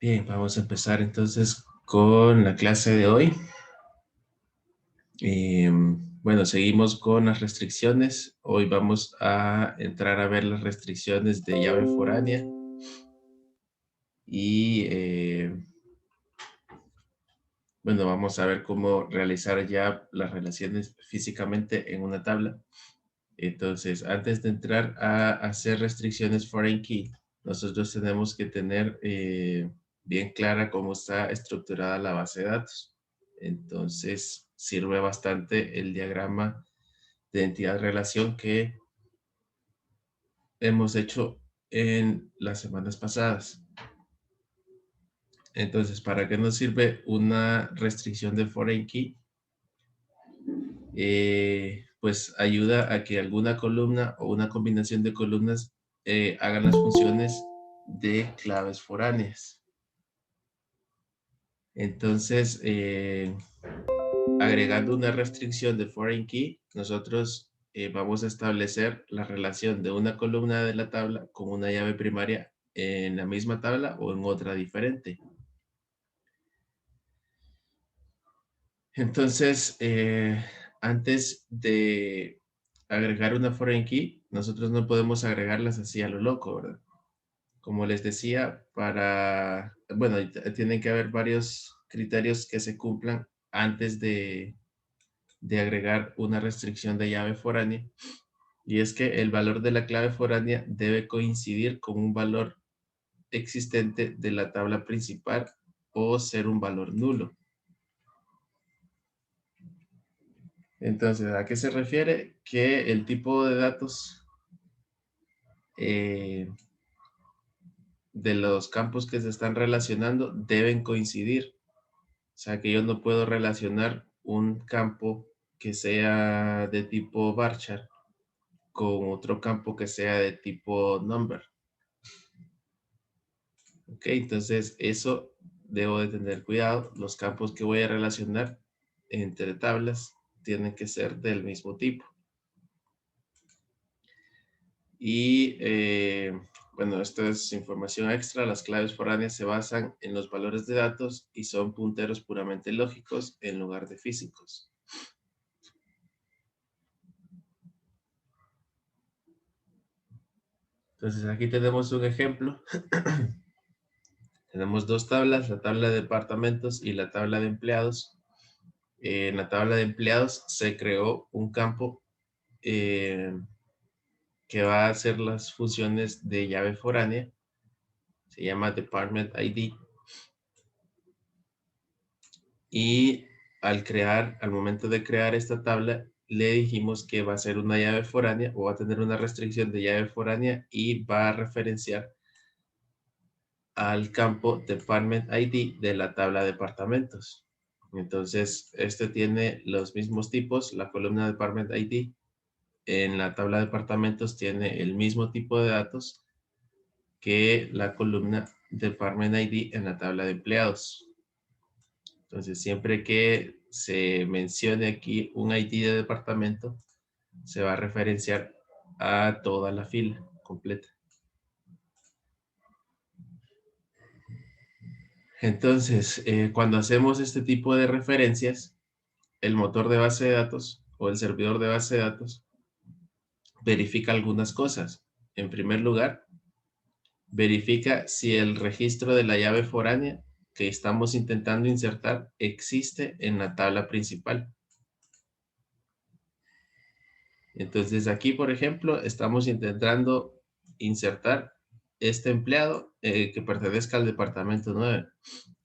Bien, vamos a empezar entonces con la clase de hoy. Bueno, seguimos con las restricciones. Hoy vamos a entrar a ver las restricciones de llave foránea. Y bueno, vamos a ver cómo realizar ya las relaciones físicamente en una tabla. Entonces, antes de entrar a hacer restricciones foreign key, nosotros tenemos que tener bien clara cómo está estructurada la base de datos. Entonces, sirve bastante el diagrama de entidad-relación que hemos hecho en las semanas pasadas. Entonces, ¿para qué nos sirve una restricción de foreign key? Pues ayuda a que alguna columna o una combinación de columnas hagan las funciones de claves foráneas. Entonces, agregando una restricción de foreign key, nosotros vamos a establecer la relación de una columna de la tabla con una llave primaria en la misma tabla o en otra diferente. Entonces, antes de agregar una foreign key, nosotros no podemos agregarlas así a lo loco, ¿verdad? Como les decía, bueno, tienen que haber varios criterios que se cumplan antes de agregar una restricción de llave foránea. Y es que el valor de la clave foránea debe coincidir con un valor existente de la tabla principal o ser un valor nulo. Entonces, ¿a qué se refiere? Que el tipo de datos de los campos que se están relacionando deben coincidir. O sea, que yo no puedo relacionar un campo que sea de tipo varchar con otro campo que sea de tipo number. Ok, entonces eso debo de tener cuidado. Los campos que voy a relacionar entre tablas tienen que ser del mismo tipo. Y bueno, esto es información extra. Las claves foráneas se basan en los valores de datos y son punteros puramente lógicos en lugar de físicos. Entonces aquí tenemos un ejemplo. Tenemos dos tablas, la tabla de departamentos y la tabla de empleados. En la tabla de empleados se creó un campo que va a hacer las funciones de llave foránea. Se llama Department ID. Y al momento de crear esta tabla, le dijimos que va a ser una llave foránea o va a tener una restricción de llave foránea y va a referenciar al campo Department ID de la tabla de departamentos. Entonces, este tiene los mismos tipos. La columna Department ID en la tabla de departamentos tiene el mismo tipo de datos que la columna Department ID en la tabla de empleados. Entonces, siempre que se mencione aquí un ID de departamento, se va a referenciar a toda la fila completa. Entonces, cuando hacemos este tipo de referencias, el motor de base de datos o el servidor de base de datos verifica algunas cosas. En primer lugar, verifica si el registro de la llave foránea que estamos intentando insertar existe en la tabla principal. Entonces aquí, por ejemplo, estamos intentando insertar este empleado que pertenezca al departamento 9.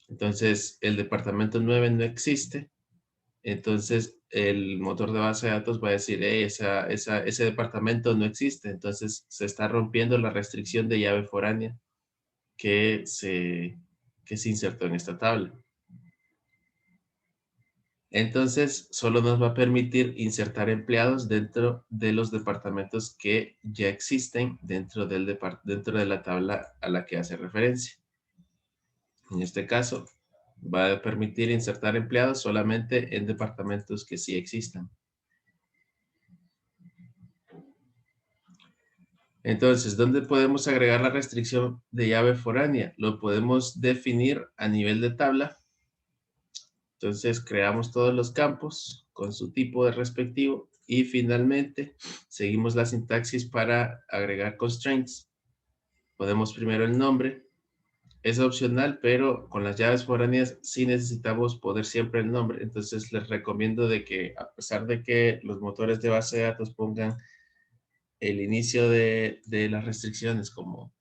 Entonces, el departamento 9 no existe. Entonces, el motor de base de datos va a decir, ese departamento no existe. Entonces, se está rompiendo la restricción de llave foránea que se insertó en esta tabla. Entonces, solo nos va a permitir insertar empleados dentro de los departamentos que ya existen dentro de la tabla a la que hace referencia. En este caso, va a permitir insertar empleados solamente en departamentos que sí existan. Entonces, ¿dónde podemos agregar la restricción de llave foránea? Lo podemos definir a nivel de tabla. Entonces, creamos todos los campos con su tipo de respectivo y finalmente seguimos la sintaxis para agregar constraints. Ponemos primero el nombre. Es opcional, pero con las llaves foráneas sí necesitamos poner siempre el nombre. Entonces, les recomiendo de que, a pesar de que los motores de base de datos pongan el inicio de las restricciones como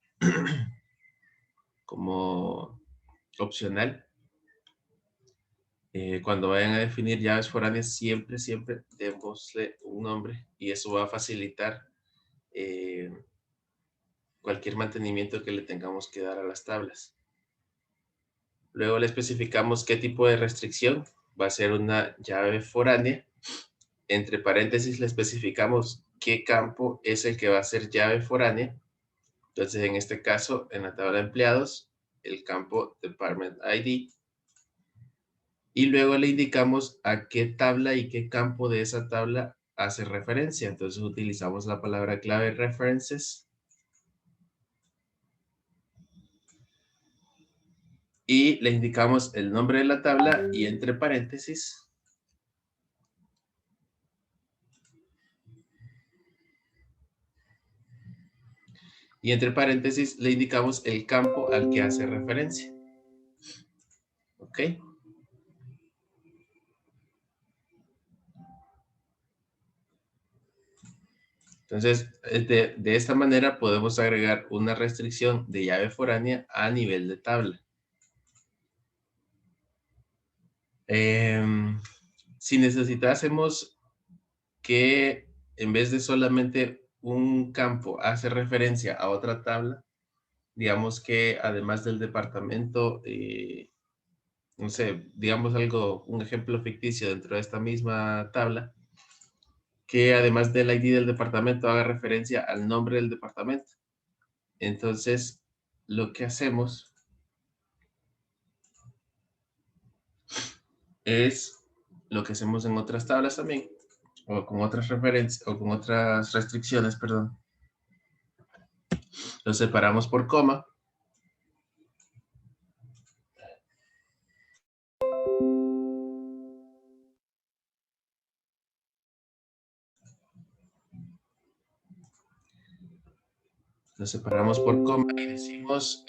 como opcional, cuando vayan a definir llaves foráneas, siempre démosle un nombre y eso va a facilitar eh, cualquier mantenimiento que le tengamos que dar a las tablas. Luego le especificamos qué tipo de restricción va a ser una llave foránea. Entre paréntesis le especificamos qué campo es el que va a ser llave foránea. Entonces, en este caso, en la tabla de empleados, el campo Department ID. Y luego le indicamos a qué tabla y qué campo de esa tabla hace referencia. Entonces utilizamos la palabra clave references. Y le indicamos el nombre de la tabla y entre paréntesis. Y entre paréntesis le indicamos el campo al que hace referencia. ¿Ok? Entonces, de esta manera podemos agregar una restricción de llave foránea a nivel de tabla. Si necesitásemos que en vez de solamente un campo hace referencia a otra tabla, digamos que además del departamento, no sé, digamos algo, un ejemplo ficticio dentro de esta misma tabla, que además del ID del departamento haga referencia al nombre del departamento. Entonces, lo que hacemos es lo que hacemos en otras tablas también, o con otras referencias, o con otras restricciones, perdón. Lo separamos por coma. Lo separamos por coma y decimos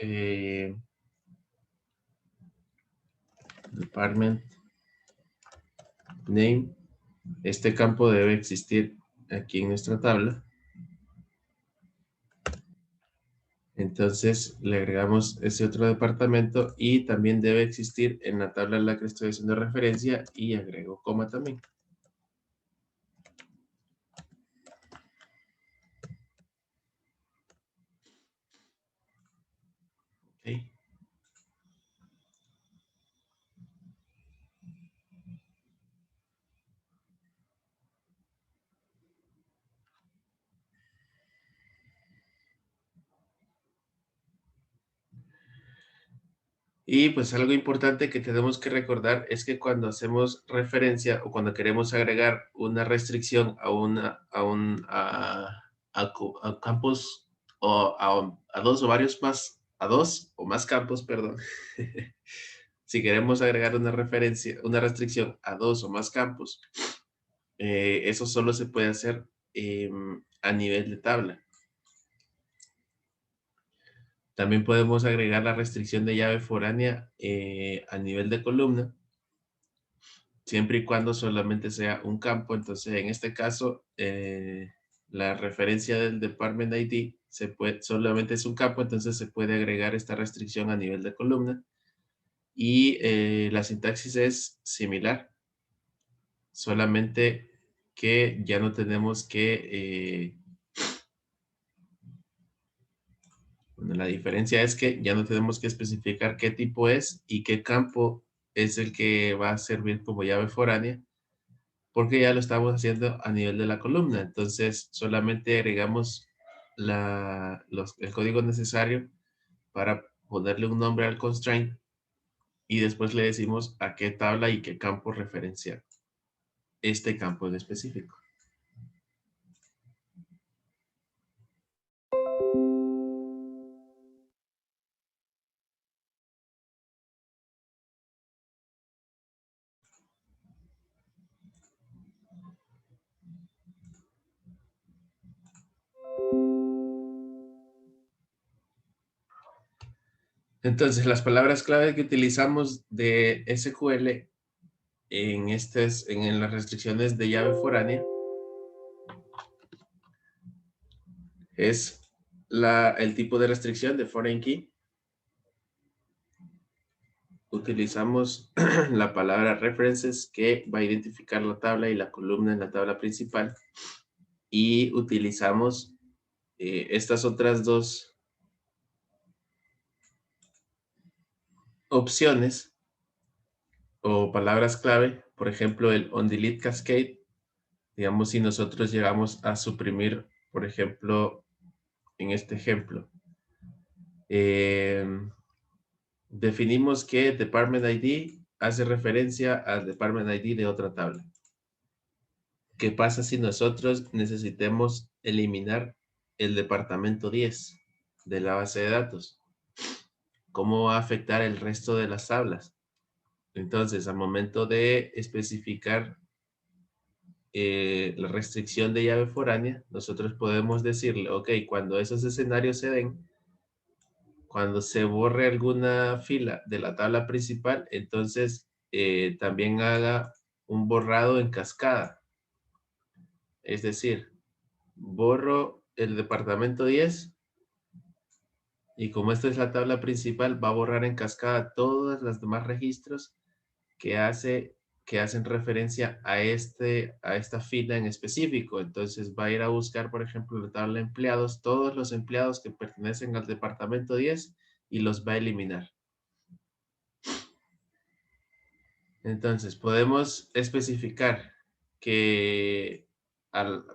department name. Este campo debe existir aquí en nuestra tabla. Entonces le agregamos ese otro departamento y también debe existir en la tabla en la que estoy haciendo referencia y agrego coma también. Okay. Y pues algo importante que tenemos que recordar es que cuando hacemos referencia o cuando queremos agregar una restricción a campos o a dos o varios más, a dos o más campos, perdón. Si queremos agregar una referencia, una restricción a dos o más campos, eso solo se puede hacer a nivel de tabla. También podemos agregar la restricción de llave foránea a nivel de columna, siempre y cuando solamente sea un campo. Entonces, en este caso, la referencia del Department ID solamente es un campo, entonces se puede agregar esta restricción a nivel de columna. Y la sintaxis es similar, solamente que ya no tenemos que... bueno, la diferencia es que ya no tenemos que especificar qué tipo es y qué campo es el que va a servir como llave foránea, porque ya lo estamos haciendo a nivel de la columna. Entonces, solamente agregamos el código necesario para ponerle un nombre al constraint y después le decimos a qué tabla y qué campo referenciar este campo en específico. Entonces, las palabras clave que utilizamos de SQL en las restricciones de llave foránea es el tipo de restricción de foreign key. Utilizamos la palabra references, que va a identificar la tabla y la columna en la tabla principal. Y utilizamos estas otras dos opciones o palabras clave. Por ejemplo, el onDelete Cascade. Digamos, si nosotros llegamos a suprimir, por ejemplo, en este ejemplo, definimos que Department ID hace referencia al Department ID de otra tabla. ¿Qué pasa si nosotros necesitemos eliminar el departamento 10 de la base de datos? ¿Cómo va a afectar el resto de las tablas? Entonces, al momento de especificar la restricción de llave foránea, nosotros podemos decirle, ok, cuando esos escenarios se den, cuando se borre alguna fila de la tabla principal, entonces también haga un borrado en cascada. Es decir, borro el departamento 10 y como esta es la tabla principal, va a borrar en cascada todos los demás registros que hacen referencia a esta fila en específico. Entonces va a ir a buscar, por ejemplo, la tabla de empleados, todos los empleados que pertenecen al departamento 10 y los va a eliminar. Entonces podemos especificar que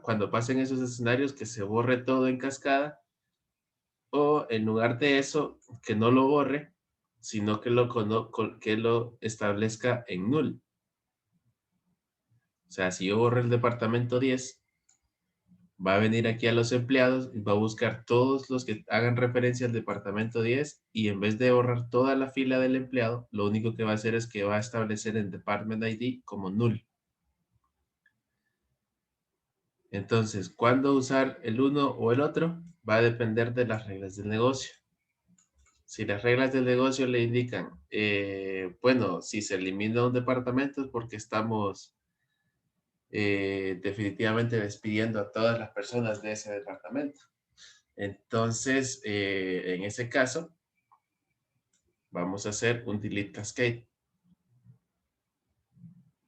cuando pasen esos escenarios que se borre todo en cascada, o en lugar de eso, que no lo borre, sino que lo establezca en null. O sea, si yo borro el departamento 10, va a venir aquí a los empleados y va a buscar todos los que hagan referencia al departamento 10 y en vez de borrar toda la fila del empleado, lo único que va a hacer es que va a establecer el department ID como null. Entonces, ¿cuándo usar el uno o el otro? Va a depender de las reglas del negocio. Si las reglas del negocio le indican, bueno, si se elimina un departamento es porque estamos definitivamente despidiendo a todas las personas de ese departamento. Entonces, en ese caso, vamos a hacer un delete cascade.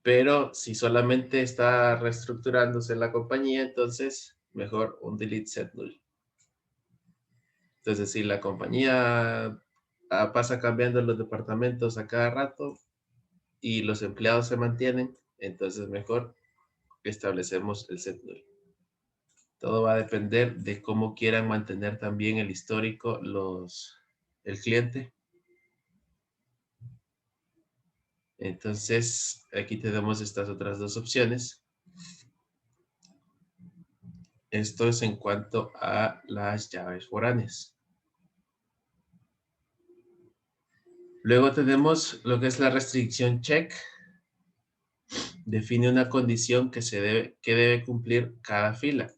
Pero si solamente está reestructurándose la compañía, entonces mejor un delete set null. Entonces, si la compañía pasa cambiando los departamentos a cada rato y los empleados se mantienen, entonces mejor establecemos el set null. Todo va a depender de cómo quieran mantener también el histórico el cliente. Entonces, aquí tenemos estas otras dos opciones. Esto es en cuanto a las llaves foráneas. Luego tenemos lo que es la restricción check. Define una condición que debe cumplir cada fila.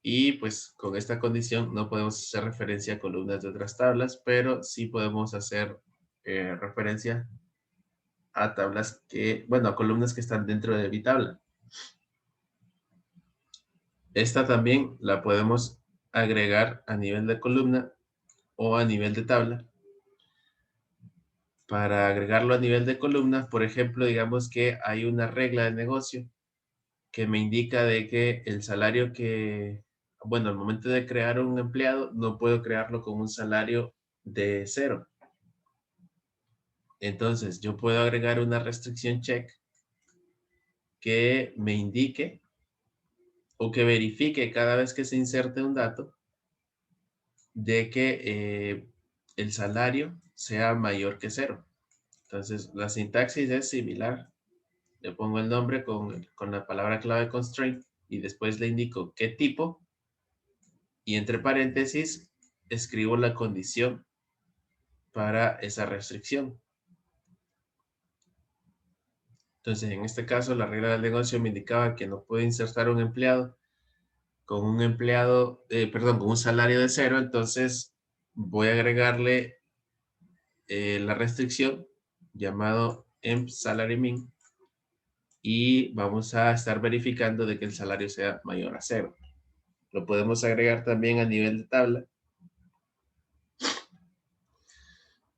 Y pues con esta condición no podemos hacer referencia a columnas de otras tablas, pero sí podemos hacer referencia a tablas a columnas que están dentro de mi tabla. Esta también la podemos agregar a nivel de columna o a nivel de tabla. Para agregarlo a nivel de columna, por ejemplo, digamos que hay una regla de negocio que me indica de que el salario al momento de crear un empleado, no puedo crearlo con un salario de 0. Entonces, yo puedo agregar una restricción check que me indique o que verifique cada vez que se inserte un dato de que el salario sea mayor que 0. Entonces, la sintaxis es similar. Le pongo el nombre con la palabra clave constraint y después le indico qué tipo y entre paréntesis escribo la condición para esa restricción. Entonces, en este caso, la regla del negocio me indicaba que no puedo insertar un empleado con un salario de 0, entonces voy a agregarle la restricción llamado emp salary min y vamos a estar verificando de que el salario sea mayor a 0. Lo podemos agregar también a nivel de tabla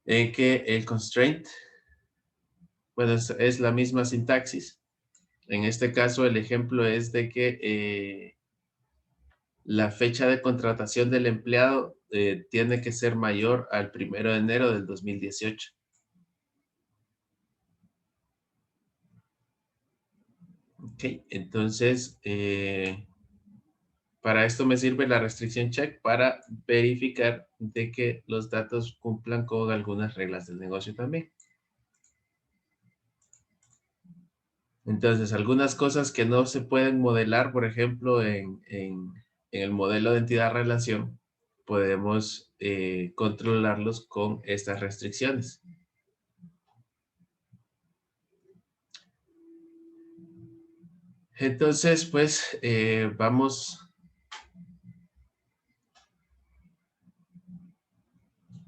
en que el constraint, bueno, es la misma sintaxis. En este caso, el ejemplo es de que la fecha de contratación del empleado tiene que ser mayor al 1 de enero del 2018. Ok, entonces, para esto me sirve la restricción check para verificar de que los datos cumplan con algunas reglas del negocio también. Entonces, algunas cosas que no se pueden modelar, por ejemplo, en el modelo de entidad-relación, podemos controlarlos con estas restricciones. Entonces, pues, vamos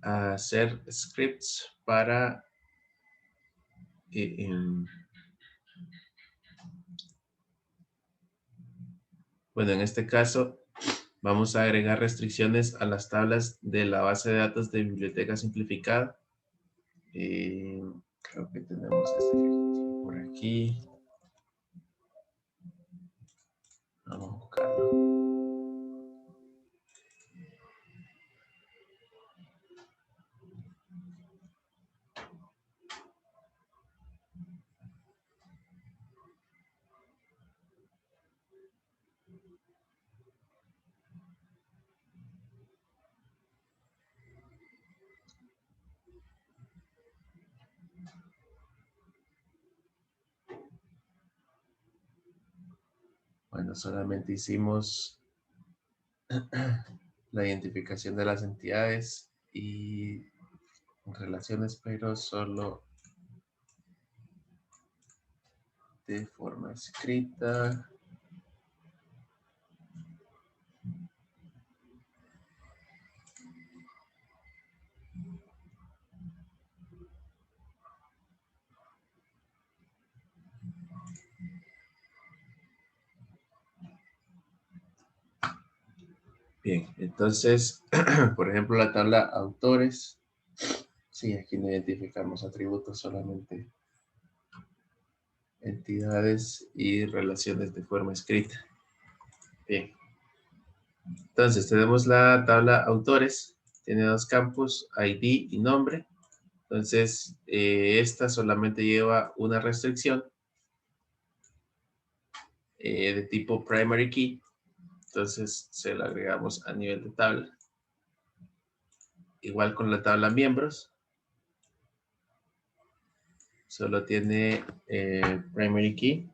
a hacer scripts para... bueno, en este caso, vamos a agregar restricciones a las tablas de la base de datos de biblioteca simplificada. Creo que tenemos este ejercicio por aquí. Vamos a buscarlo. Bueno, solamente hicimos la identificación de las entidades y relaciones, pero solo de forma escrita. Bien, entonces, por ejemplo, la tabla autores. Sí, aquí no identificamos atributos, solamente entidades y relaciones de forma escrita. Bien. Entonces, tenemos la tabla autores. Tiene dos campos, ID y nombre. Entonces, esta solamente lleva una restricción de tipo primary key. Entonces, se la agregamos a nivel de tabla. Igual con la tabla miembros. Solo tiene primary key.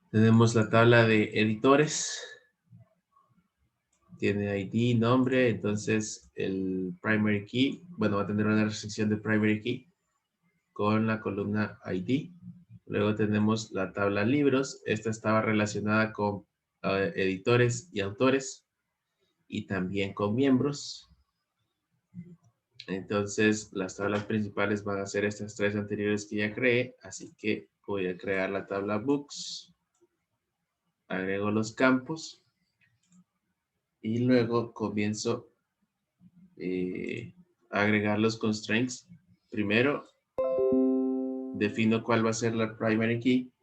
Tenemos la tabla de editores. Tiene ID, nombre, entonces el primary key, bueno, va a tener una restricción de primary key con la columna ID. Luego tenemos la tabla libros. Esta estaba relacionada con editores y autores y también con miembros. Entonces, las tablas principales van a ser estas tres anteriores que ya creé, así que voy a crear la tabla books. Agrego los campos y luego comienzo a agregar los constraints. Primero, defino cuál va a ser la primary key.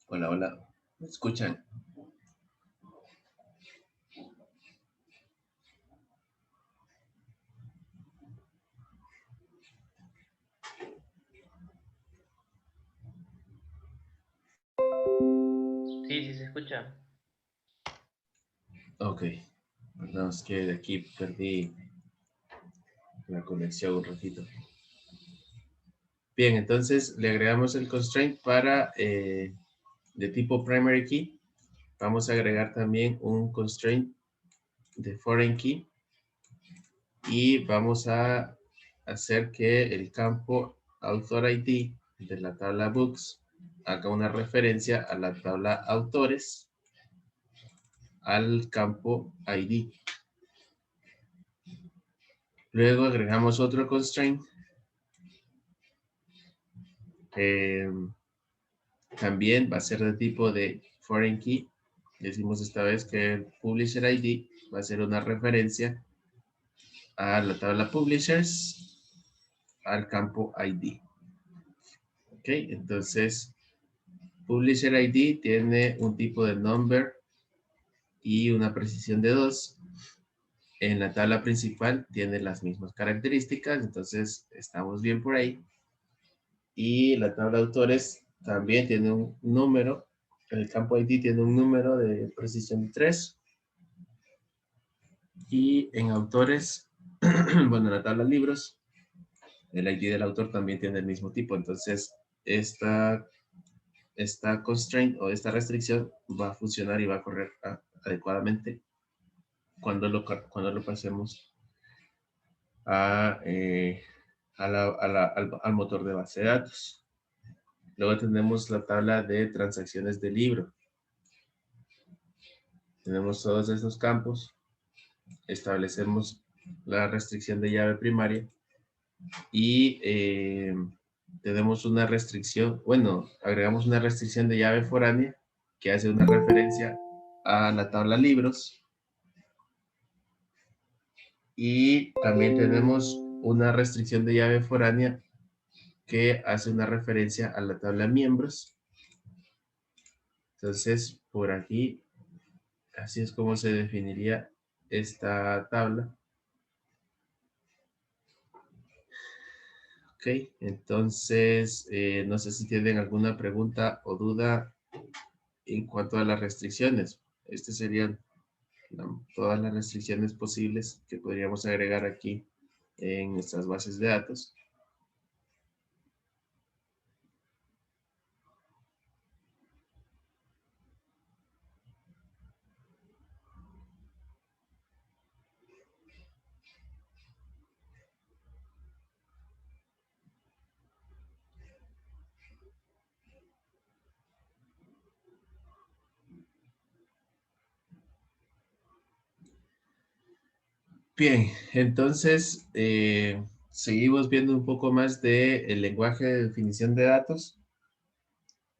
Hola, hola. ¿Me escuchan? Sí, sí se escucha. Ok. No, es que de aquí perdí la conexión un ratito. Bien, entonces le agregamos el constraint para de tipo primary key. Vamos a agregar también un constraint de foreign key y vamos a hacer que el campo author ID de la tabla books haga una referencia a la tabla autores al campo ID. Luego agregamos otro constraint. También va a ser de tipo de foreign key. Decimos esta vez que el publisher ID va a ser una referencia a la tabla publishers al campo ID. Ok, entonces publisher ID tiene un tipo de number y una precisión de 2. En la tabla principal tiene las mismas características, entonces estamos bien por ahí. Y la tabla de autores también tiene un número. El campo ID tiene un número de precisión 3. Y en autores, bueno, en la tabla libros, el ID del autor también tiene el mismo tipo. Entonces, esta constraint o esta restricción va a funcionar y va a correr adecuadamente cuando lo pasemos al motor de base de datos. Luego tenemos la tabla de transacciones de libro. Tenemos todos estos campos. Establecemos la restricción de llave primaria y tenemos una restricción, bueno, agregamos una restricción de llave foránea que hace una referencia a la tabla libros. Y también tenemos una restricción de llave foránea que hace una referencia a la tabla miembros. Entonces, por aquí, así es como se definiría esta tabla. Ok, entonces, no sé si tienen alguna pregunta o duda en cuanto a las restricciones. Estas serían todas las restricciones posibles que podríamos agregar aquí en nuestras bases de datos. Bien, entonces seguimos viendo un poco más del lenguaje de definición de datos.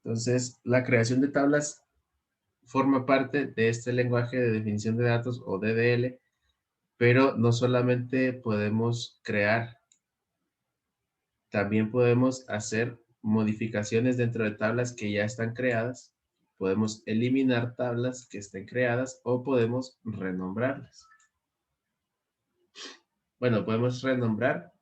Entonces, la creación de tablas forma parte de este lenguaje de definición de datos o DDL, pero no solamente podemos crear, también podemos hacer modificaciones dentro de tablas que ya están creadas, podemos eliminar tablas que estén creadas o podemos renombrarlas. Bueno, podemos renombrar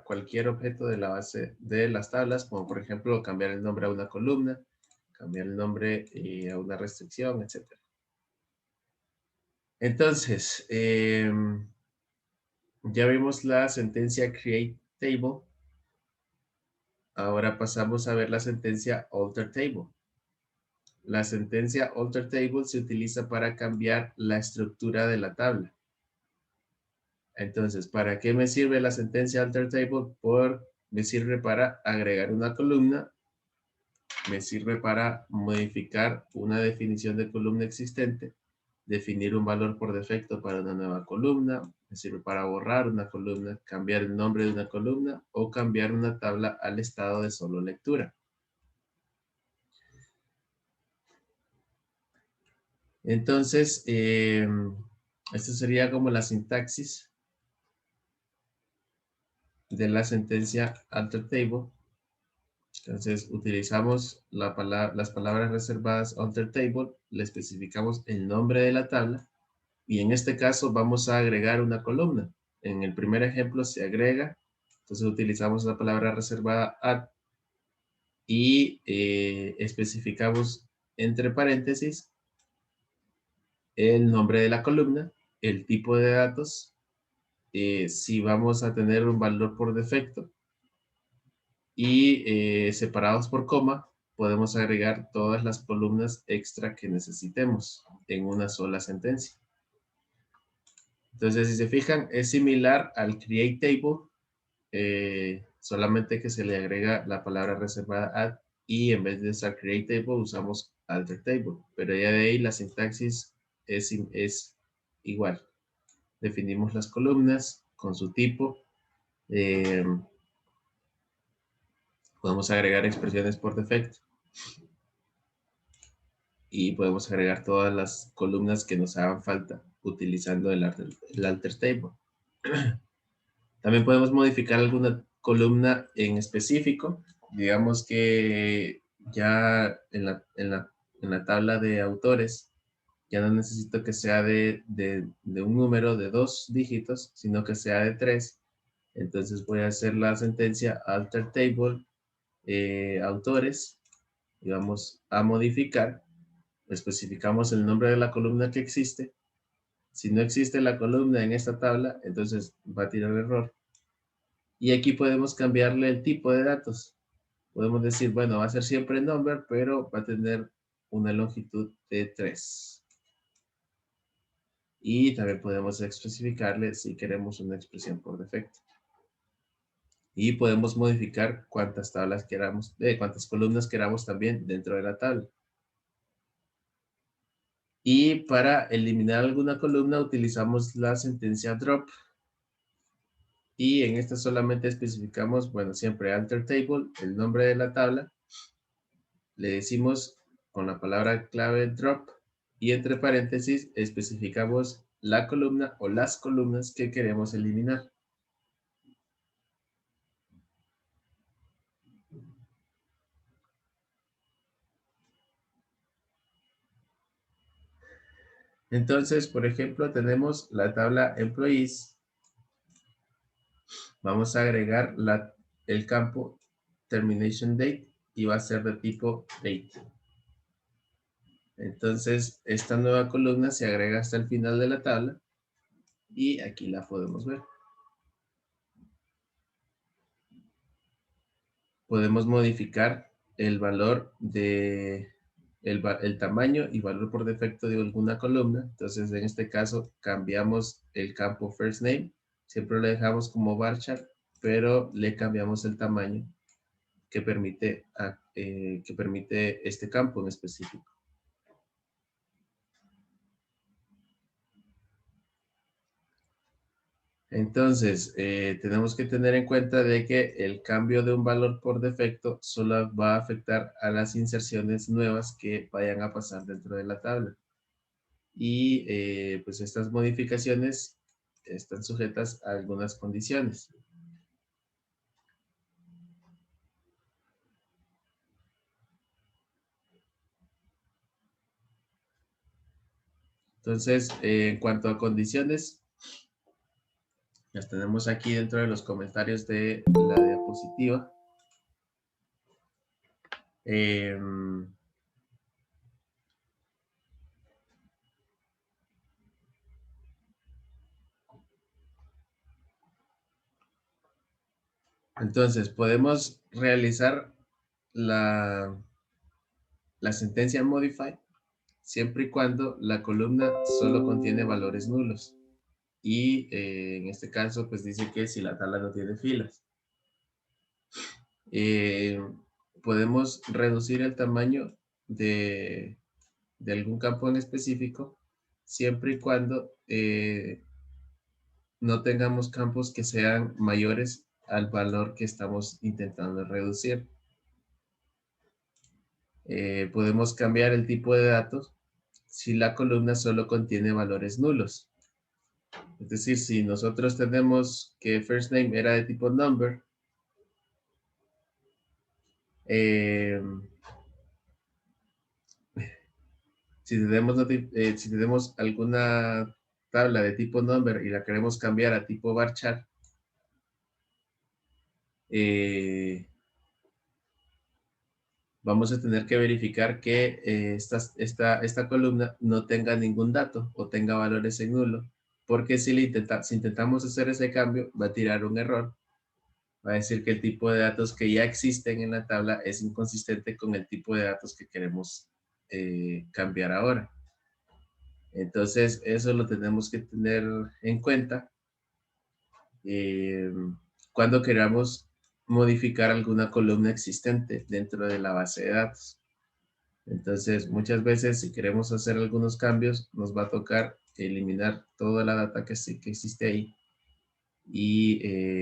cualquier objeto de la base de las tablas, como por ejemplo cambiar el nombre a una columna, cambiar el nombre a una restricción, etc. Entonces, ya vimos la sentencia create table. Ahora pasamos a ver la sentencia alter table. La sentencia alter table se utiliza para cambiar la estructura de la tabla. Entonces, ¿para qué me sirve la sentencia alter table? Me sirve para agregar una columna, me sirve para modificar una definición de columna existente, definir un valor por defecto para una nueva columna, me sirve para borrar una columna, cambiar el nombre de una columna o cambiar una tabla al estado de solo lectura. Entonces, esto sería como la sintaxis de la sentencia alter table. Entonces, utilizamos las palabras reservadas alter table, le especificamos el nombre de la tabla y en este caso vamos a agregar una columna. En el primer ejemplo se agrega, entonces utilizamos la palabra reservada add y especificamos entre paréntesis el nombre de la columna, el tipo de datos, si vamos a tener un valor por defecto, y separados por coma, podemos agregar todas las columnas extra que necesitemos en una sola sentencia. Entonces, si se fijan, es similar al create table, solamente que se le agrega la palabra reservada add, y en vez de usar create table usamos alter table, pero ya de ahí la sintaxis es igual. Definimos las columnas con su tipo. Podemos agregar expresiones por defecto y podemos agregar todas las columnas que nos hagan falta utilizando el alter table. También podemos modificar alguna columna en específico. Digamos que ya en la tabla de autores ya no necesito que sea de un número de 2 dígitos, sino que sea de 3. Entonces voy a hacer la sentencia alter table autores y vamos a modificar. Especificamos el nombre de la columna que existe. Si no existe la columna en esta tabla, entonces va a tirar error. Y aquí podemos cambiarle el tipo de datos. Podemos decir, bueno, va a ser siempre number, pero va a tener una longitud de 3. Y también podemos especificarle si queremos una expresión por defecto. Y podemos modificar cuántas tablas queramos, cuántas columnas queramos también dentro de la tabla. Y para eliminar alguna columna utilizamos la sentencia drop. Y en esta solamente especificamos, bueno, siempre alter table, el nombre de la tabla. Le decimos con la palabra clave drop y entre paréntesis especificamos la columna o las columnas que queremos eliminar. Entonces, por ejemplo, tenemos la tabla employees. Vamos a agregar el campo termination date y va a ser de tipo date. Entonces, esta nueva columna se agrega hasta el final de la tabla y aquí la podemos ver. Podemos modificar el valor de el tamaño y valor por defecto de alguna columna. Entonces, en este caso, cambiamos el campo first name. Siempre lo dejamos como varchar, pero le cambiamos el tamaño que permite este campo en específico. Entonces, tenemos que tener en cuenta de que el cambio de un valor por defecto solo va a afectar a las inserciones nuevas que vayan a pasar dentro de la tabla. Y pues estas modificaciones están sujetas a algunas condiciones. Entonces, en cuanto a condiciones, las tenemos aquí dentro de los comentarios de la diapositiva. Entonces, podemos realizar la sentencia modify siempre y cuando la columna solo contiene valores nulos. Y en este caso, pues dice que si la tabla no tiene filas. Podemos reducir el tamaño de algún campo en específico siempre y cuando no tengamos campos que sean mayores al valor que estamos intentando reducir. Podemos cambiar el tipo de datos si la columna solo contiene valores nulos. Es decir, si nosotros tenemos que first name era de tipo number, si tenemos alguna tabla de tipo number y la queremos cambiar a tipo varchar, vamos a tener que verificar que esta columna no tenga ningún dato o tenga valores en nulo, porque si intentamos hacer ese cambio, va a tirar un error. Va a decir que el tipo de datos que ya existen en la tabla es inconsistente con el tipo de datos que queremos cambiar ahora. Entonces, eso lo tenemos que tener en cuenta eh, cuando queramos modificar alguna columna existente dentro de la base de datos. Entonces, muchas veces si queremos hacer algunos cambios, nos va a tocar eliminar toda la data que existe ahí. Y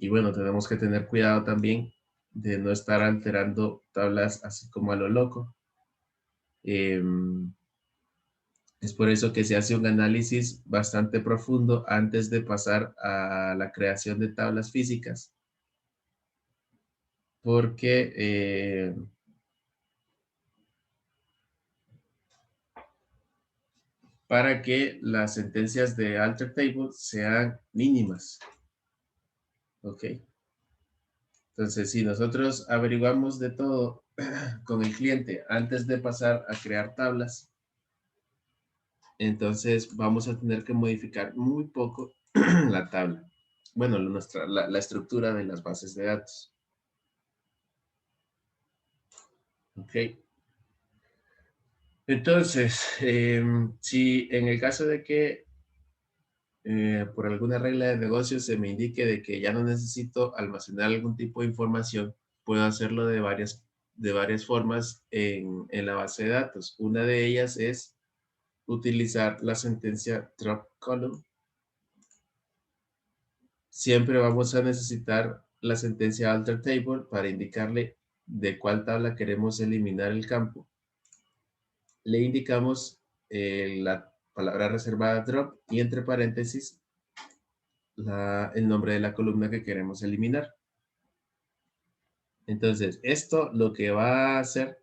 bueno, tenemos que tener cuidado también de no estar alterando tablas así como a lo loco. Es por eso que se hace un análisis bastante profundo antes de pasar a la creación de tablas físicas. Porque para que las sentencias de alter table sean mínimas. ¿Ok? Entonces, si nosotros averiguamos de todo con el cliente antes de pasar a crear tablas, entonces vamos a tener que modificar muy poco la tabla. Bueno, la estructura de las bases de datos. Ok. Entonces, si en el caso de que por alguna regla de negocio se me indique de que ya no necesito almacenar algún tipo de información, puedo hacerlo de varias formas en la base de datos. Una de ellas es utilizar la sentencia drop column. Siempre vamos a necesitar la sentencia alter table para indicarle de cuál tabla queremos eliminar el campo. Le indicamos la palabra reservada drop y entre paréntesis el nombre de la columna que queremos eliminar. Entonces, esto lo que va a hacer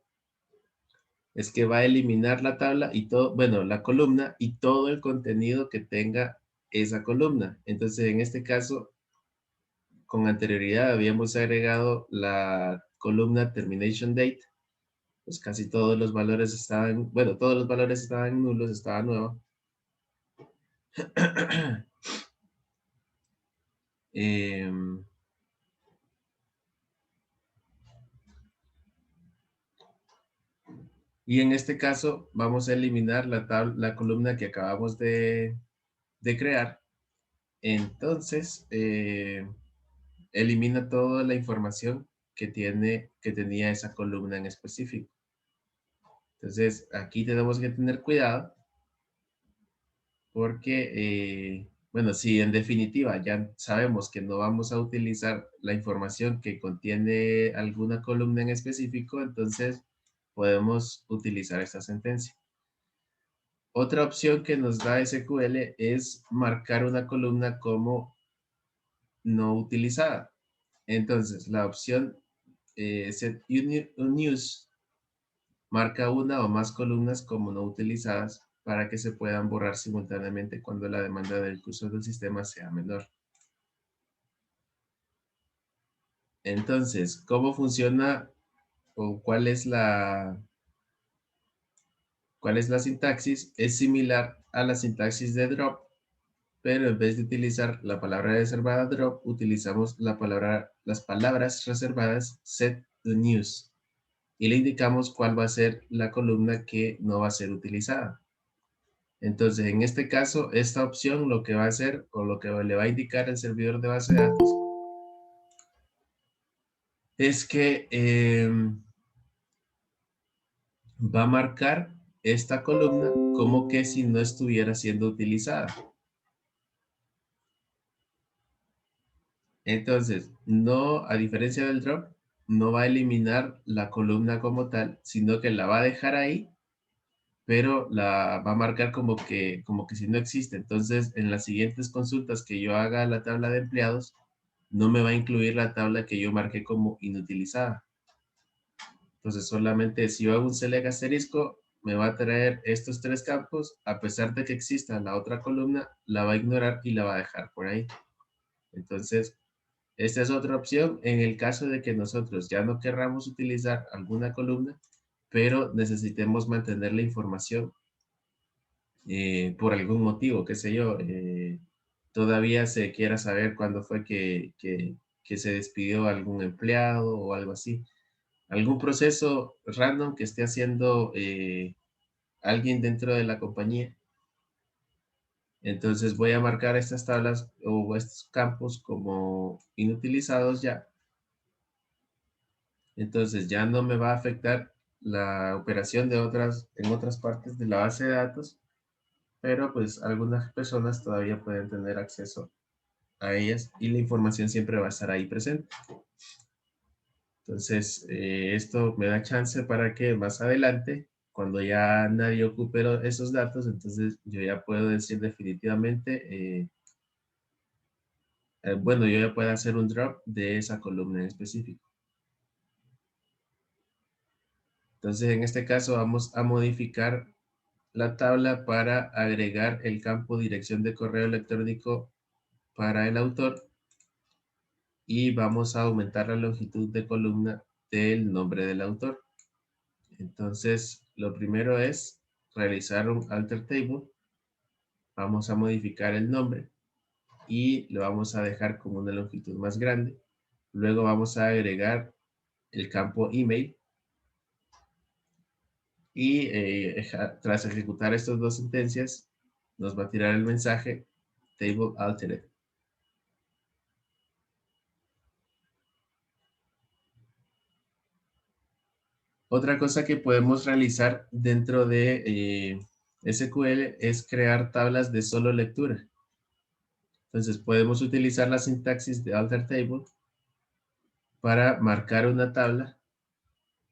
es que va a eliminar la tabla y todo, bueno, la columna y todo el contenido que tenga esa columna. Entonces, en este caso, con anterioridad habíamos agregado la columna termination date, pues casi todos los valores estaban, bueno, todos los valores estaban nulos, estaba nuevo. Y en este caso vamos a eliminar la columna que acabamos de crear. Entonces, elimina toda la información que tenía esa columna en específico. Entonces, aquí tenemos que tener cuidado porque, bueno, si en definitiva ya sabemos que no vamos a utilizar la información que contiene alguna columna en específico, entonces podemos utilizar esta sentencia. Otra opción que nos da SQL es marcar una columna como no utilizada. Entonces, la opción set unused marca una o más columnas como no utilizadas para que se puedan borrar simultáneamente cuando la demanda del curso del sistema sea menor. Entonces, ¿cómo funciona o cuál es la sintaxis? Es similar a la sintaxis de drop, pero en vez de utilizar la palabra reservada drop, utilizamos las palabras reservadas set unused y le indicamos cuál va a ser la columna que no va a ser utilizada. Entonces, en este caso, esta opción lo que va a hacer o lo que le va a indicar el servidor de base de datos es que va a marcar esta columna como que si no estuviera siendo utilizada. Entonces, no, a diferencia del drop, no va a eliminar la columna como tal, sino que la va a dejar ahí, pero la va a marcar como que si no existe. Entonces, en las siguientes consultas que yo haga a la tabla de empleados, no me va a incluir la tabla que yo marqué como inutilizada. Entonces, solamente si yo hago un select asterisco, me va a traer estos tres campos, a pesar de que exista la otra columna, la va a ignorar y la va a dejar por ahí. Entonces, Esta es otra opción en el caso de que nosotros ya no querramos utilizar alguna columna, pero necesitemos mantener la información por algún motivo, qué sé yo, todavía se quiera saber cuándo fue que se despidió algún empleado o algo así. Algún proceso random que esté haciendo alguien dentro de la compañía. Entonces voy a marcar estas tablas o estos campos como inutilizados ya. Entonces ya no me va a afectar la operación de en otras partes de la base de datos, pero pues algunas personas todavía pueden tener acceso a ellas y la información siempre va a estar ahí presente. Entonces, esto me da chance para que más adelante, cuando ya nadie ocupe esos datos, entonces yo ya puedo decir definitivamente, bueno, yo ya puedo hacer un drop de esa columna en específico. Entonces, en este caso vamos a modificar la tabla para agregar el campo dirección de correo electrónico para el autor y vamos a aumentar la longitud de columna del nombre del autor. Entonces, lo primero es realizar un alter table. Vamos a modificar el nombre y lo vamos a dejar con una longitud más grande. Luego vamos a agregar el campo email y tras ejecutar estas dos sentencias nos va a tirar el mensaje table altered. Otra cosa que podemos realizar dentro de SQL es crear tablas de solo lectura. Entonces podemos utilizar la sintaxis de alter table para marcar una tabla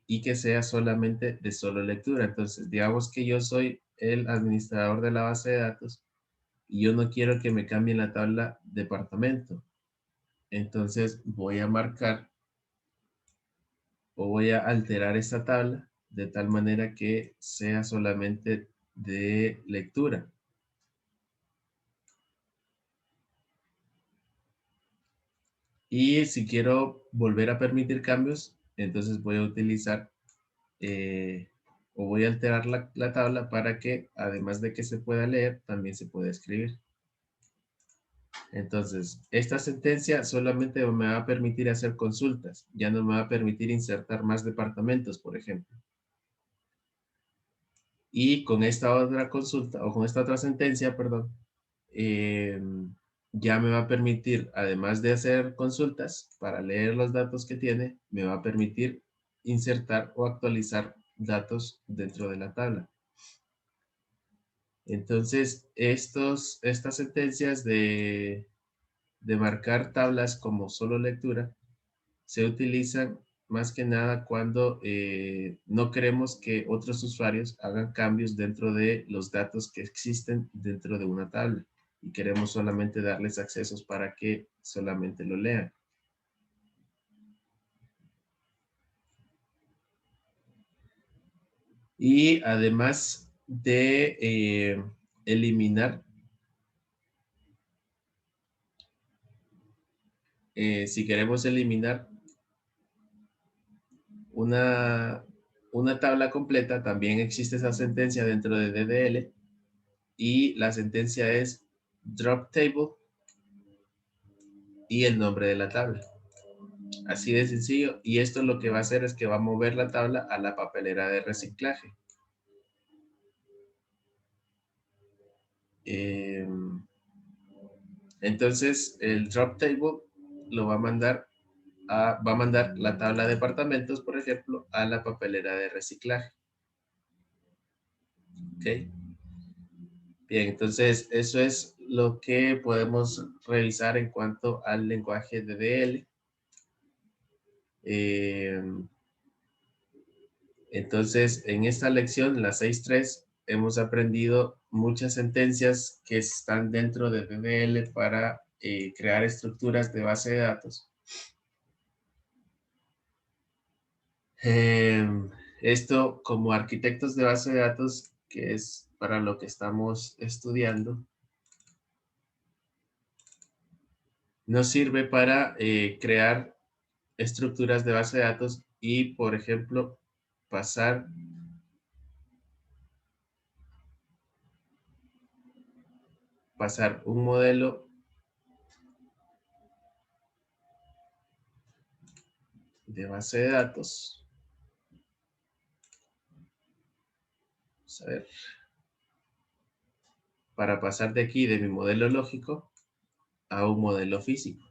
y que sea solamente de solo lectura. Entonces, digamos que yo soy el administrador de la base de datos y yo no quiero que me cambien la tabla departamento. Entonces, voy a marcar o voy a alterar esta tabla de tal manera que sea solamente de lectura. Y si quiero volver a permitir cambios, entonces voy a utilizar o voy a alterar la tabla para que, además de que se pueda leer, también se pueda escribir. Entonces, esta sentencia solamente me va a permitir hacer consultas, ya no me va a permitir insertar más departamentos, por ejemplo. Y con esta otra consulta, o con esta otra sentencia, perdón, ya me va a permitir, además de hacer consultas para leer los datos que tiene, me va a permitir insertar o actualizar datos dentro de la tabla. Entonces, estas sentencias de marcar tablas como solo lectura se utilizan más que nada cuando no queremos que otros usuarios hagan cambios dentro de los datos que existen dentro de una tabla y queremos solamente darles accesos para que solamente lo lean. Y además de eliminar, si queremos eliminar una tabla completa, también existe esa sentencia dentro de DDL y la sentencia es drop table y el nombre de la tabla. Así de sencillo. Y esto lo que va a hacer es que va a mover la tabla a la papelera de reciclaje. Entonces, el drop table lo va a mandar va a mandar la tabla de departamentos, por ejemplo, a la papelera de reciclaje. ¿Ok? Bien, entonces eso es lo que podemos revisar en cuanto al lenguaje DDL. Entonces, en esta lección, la 6.3, hemos aprendido muchas sentencias que están dentro de DDL para crear estructuras de base de datos. Esto como arquitectos de base de datos, que es para lo que estamos estudiando. nos sirve para crear estructuras de base de datos y, por ejemplo, pasar un modelo de base de datos. Vamos a ver. Para pasar de aquí, de mi modelo lógico, a un modelo físico.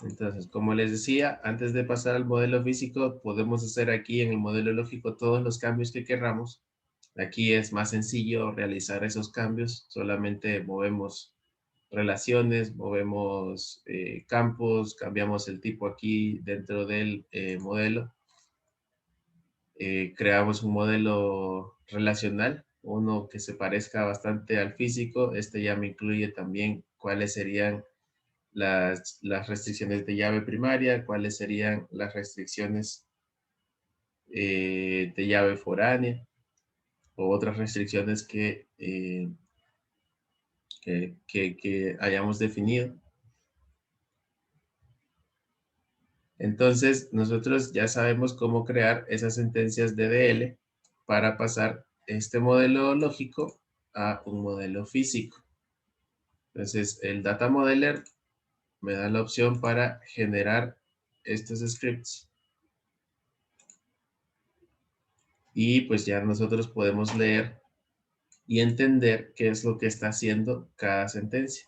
Entonces, como les decía, antes de pasar al modelo físico, podemos hacer aquí en el modelo lógico todos los cambios que querramos. Aquí es más sencillo realizar esos cambios. Solamente movemos relaciones, movemos campos, cambiamos el tipo aquí dentro del modelo. Creamos un modelo relacional, uno que se parezca bastante al físico. Este ya me incluye también cuáles serían las restricciones de llave primaria, cuáles serían las restricciones de llave foránea o otras restricciones que hayamos definido. Entonces, nosotros ya sabemos cómo crear esas sentencias DDL para pasar este modelo lógico a un modelo físico. Entonces, el Data Modeler me da la opción para generar estos scripts. Y pues ya nosotros podemos leer y entender qué es lo que está haciendo cada sentencia.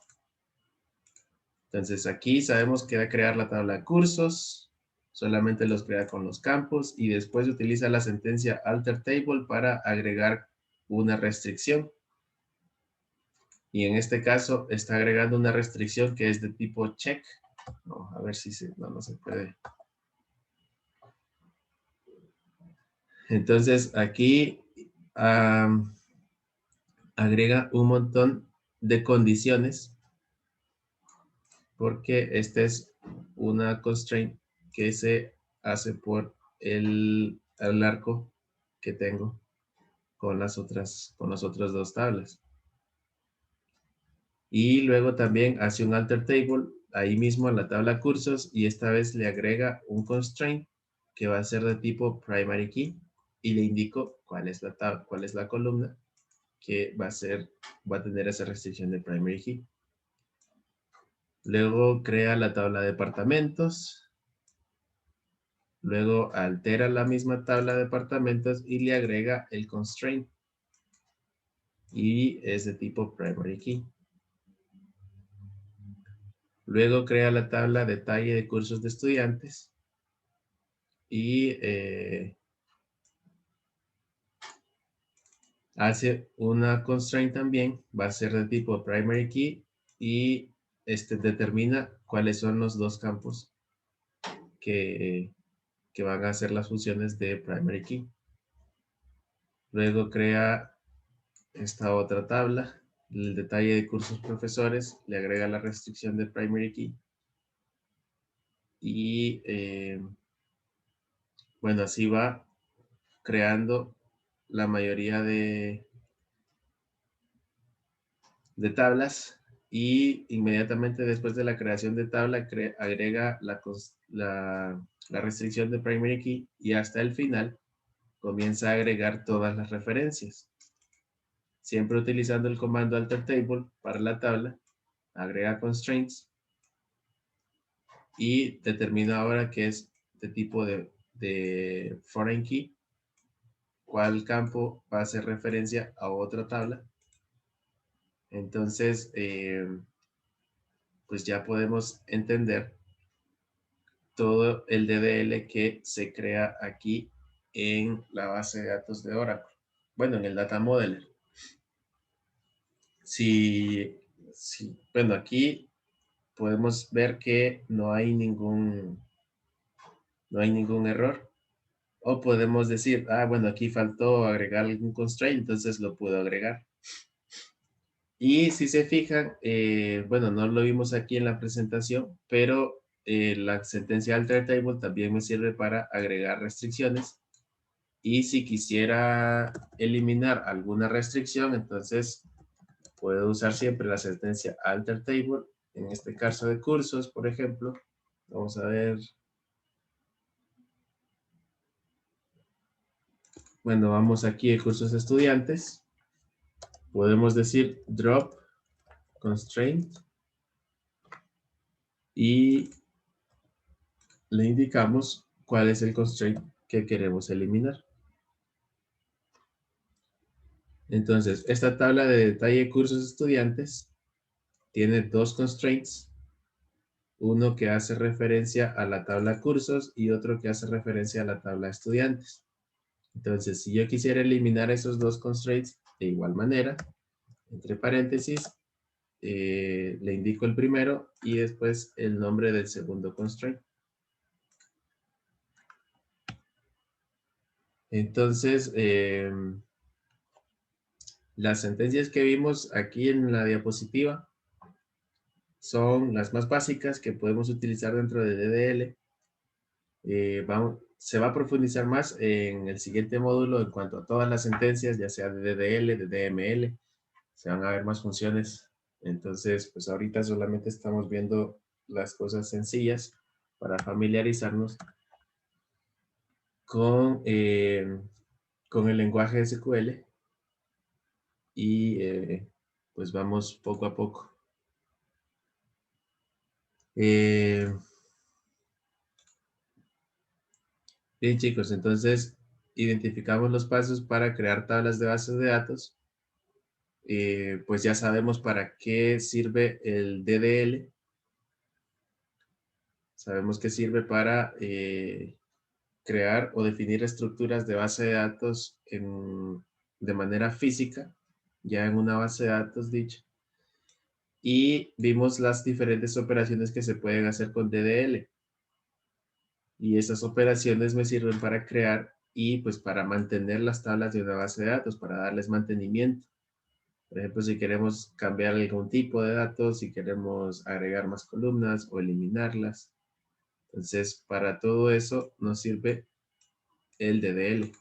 Entonces aquí sabemos que va a crear la tabla de cursos, solamente los crea con los campos y después utiliza la sentencia alter table para agregar una restricción. Y en este caso está agregando una restricción que es de tipo check. No, a ver si no se puede. Entonces aquí agrega un montón de condiciones porque esta es una constraint que se hace por el arco que tengo con las otras dos tablas. Y luego también hace un alter table ahí mismo en la tabla cursos y esta vez le agrega un constraint que va a ser de tipo primary key y le indico cuál es la columna que va a tener esa restricción de primary key. Luego crea la tabla de departamentos. Luego altera la misma tabla de departamentos y le agrega el constraint. Y es de tipo primary key. Luego crea la tabla detalle de cursos de estudiantes. Y hace una constraint también. Va a ser de tipo primary key. Y determina cuáles son los dos campos que van a hacer las funciones de primary key. Luego crea esta otra tabla, el detalle de cursos profesores, le agrega la restricción de primary key. Y bueno, así va creando la mayoría de tablas y inmediatamente después de la creación de tabla agrega la restricción de primary key y hasta el final comienza a agregar todas las referencias. Siempre utilizando el comando alter table para la tabla, agrega constraints y determina ahora que es de tipo de foreign key, cuál campo va a hacer referencia a otra tabla. Entonces, pues ya podemos entender todo el DDL que se crea aquí en la base de datos de Oracle. Bueno, en el Data Modeler. Bueno, aquí podemos ver que no hay ningún error. O podemos decir, bueno, aquí faltó agregar algún constraint, entonces lo puedo agregar. Y si se fijan, bueno, no lo vimos aquí en la presentación, pero la sentencia alter table también me sirve para agregar restricciones. Y si quisiera eliminar alguna restricción, entonces puedo usar siempre la sentencia alter table. En este caso de cursos, por ejemplo, vamos a ver. Bueno, vamos aquí a cursos estudiantes. Podemos decir drop constraint y le indicamos cuál es el constraint que queremos eliminar. Entonces, esta tabla de detalle de cursos estudiantes tiene dos constraints. Uno que hace referencia a la tabla cursos y otro que hace referencia a la tabla estudiantes. Entonces, si yo quisiera eliminar esos dos constraints de igual manera, entre paréntesis, le indico el primero y después el nombre del segundo constraint. Entonces, las sentencias que vimos aquí en la diapositiva son las más básicas que podemos utilizar dentro de DDL. Se va a profundizar más en el siguiente módulo en cuanto a todas las sentencias, ya sea de DDL, de DML. Se van a ver más funciones. Entonces, pues ahorita solamente estamos viendo las cosas sencillas para familiarizarnos con el lenguaje SQL y pues vamos poco a poco. Bien, chicos, entonces identificamos los pasos para crear tablas de bases de datos. Pues ya sabemos para qué sirve el DDL. Sabemos que sirve para crear o definir estructuras de base de datos de manera física, ya en una base de datos dicha. Y vimos las diferentes operaciones que se pueden hacer con DDL. Y esas operaciones me sirven para crear y pues para mantener las tablas de una base de datos, para darles mantenimiento. Por ejemplo, si queremos cambiar algún tipo de datos, si queremos agregar más columnas o eliminarlas. Entonces, para todo eso nos sirve el DDL.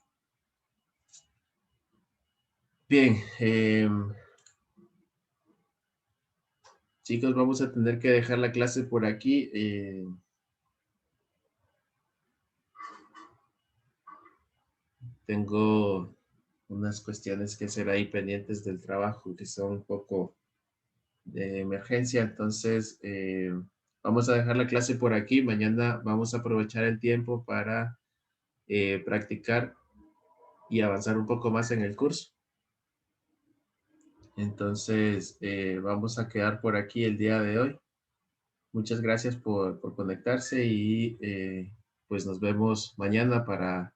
Bien, chicos, vamos a tener que dejar la clase por aquí. Tengo unas cuestiones que hacer ahí pendientes del trabajo que son un poco de emergencia. Entonces, vamos a dejar la clase por aquí. Mañana vamos a aprovechar el tiempo para practicar y avanzar un poco más en el curso. Entonces, vamos a quedar por aquí el día de hoy. Muchas gracias por conectarse y pues nos vemos mañana para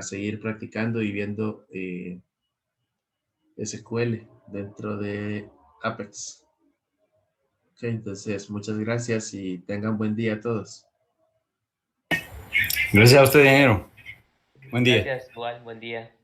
seguir practicando y viendo SQL dentro de Apex. Ok, entonces muchas gracias y tengan buen día a todos. Gracias a usted, ingeniero. Buen día. Gracias, igual, buen día.